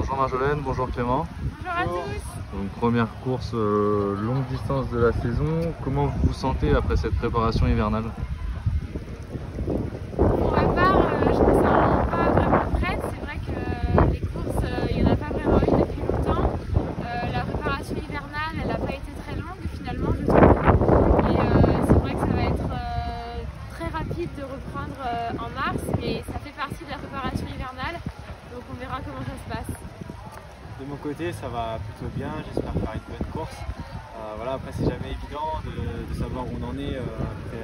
Bonjour Marjolaine, bonjour Clément. Bonjour à tous. Donc, première course longue distance de la saison. Comment vous vous sentez après cette préparation hivernale? Pour ma part, je me sens pas vraiment prête. C'est vrai que les courses, il n'y en a pas vraiment eu depuis longtemps. La préparation hivernale, elle n'a pas été très longue finalement, je trouve. Et c'est vrai que ça va être très rapide de reprendre en mars, mais ça fait partie de la préparation hivernale. Donc on verra comment ça se passe. De mon côté, ça va plutôt bien, j'espère faire une bonne course. Voilà, après, c'est jamais évident de savoir où on en est après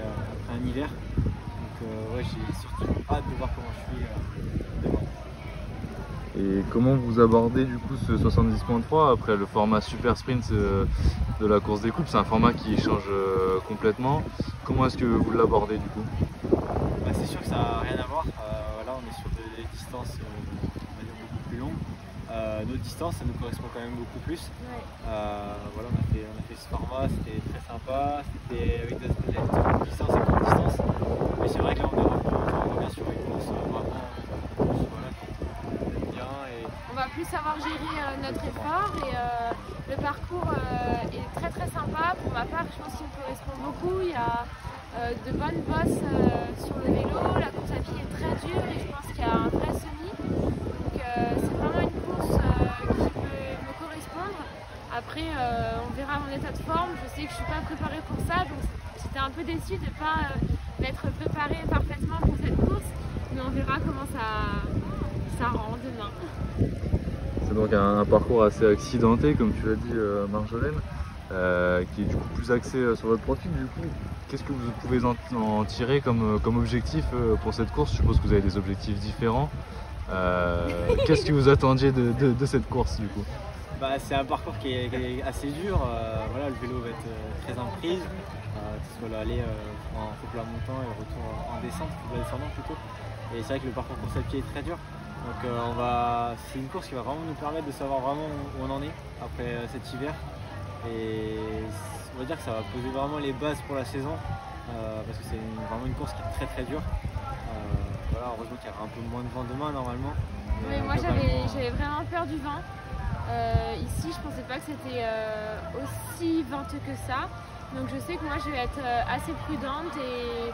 un hiver. Donc, ouais, j'ai surtout hâte de voir comment je suis demain. Et comment vous abordez du coup ce 70.3 après le format super sprint de la course des coupes? C'est un format qui change complètement. Comment est-ce que vous l'abordez du coup? Bah, c'est sûr que ça n'a rien à voir. Voilà, on est sur des distances on va dire beaucoup plus longues. Notre distance, ça nous correspond quand même beaucoup plus. Ouais. Voilà, on a fait ce format, c'était très sympa, c'était avec des distance et courte distance. Mais c'est vrai que là, on revient sur une course vraiment voilà, qu'on aime bien. On va plus savoir gérer notre effort et le parcours est très très sympa. Pour ma part, je pense qu'il me correspond beaucoup. Il y a de bonnes bosses sur le vélo, la course à pied est très dure et je pense qu'il y a un vrai semi. Donc c'est vraiment une course qui peut me correspondre. Après, on verra mon état de forme. Je sais que je ne suis pas préparée pour ça, donc j'étais un peu déçue de ne pas m'être préparée parfaitement pour cette course. Mais on verra comment ça rend demain. C'est donc un parcours assez accidenté, comme tu l'as dit Marjolaine, qui est du coup plus axé sur votre profil. Du coup, qu'est-ce que vous pouvez en tirer comme objectif pour cette course? Je suppose que vous avez des objectifs différents. Qu'est-ce que vous attendiez de cette course du coup? Bah, c'est un parcours qui est assez dur. Voilà, le vélo va être très en prise, que ce soit l'aller en faux plat montant et le retour en descente, faux plat descendant plutôt. Et c'est vrai que le parcours course à pied est très dur. Donc c'est une course qui va vraiment nous permettre de savoir vraiment où on en est après cet hiver. Et on va dire que ça va poser vraiment les bases pour la saison parce que c'est vraiment une course qui est très très dure. Voilà, heureusement qu'il y aura un peu moins de vent demain normalement. Mais moi j'avais vraiment peur du vent. Ici je pensais pas que c'était aussi venteux que ça. Donc je sais que moi je vais être assez prudente et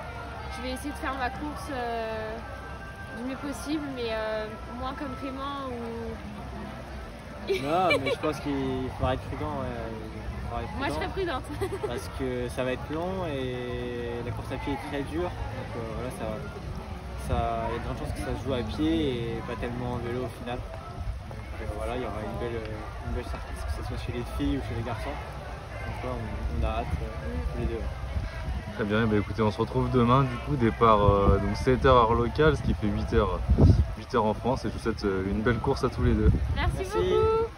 je vais essayer de faire ma course du mieux possible, mais moins comme Clément ou... Non, mais je pense qu'il faudra être prudent. Ouais. Moi je serai prudente. Parce que ça va être long et la course à pied est très dure. Donc voilà, il y a de grandes chances que ça se joue à pied et pas tellement en vélo au final. Donc voilà, il y aura une belle surprise, que ce soit chez les filles ou chez les garçons. Donc là, on a hâte tous les deux. Très bien, bah écoutez, on se retrouve demain du coup, départ donc 7h heure locale, ce qui fait 8h en France, et je vous souhaite une belle course à tous les deux. Merci beaucoup.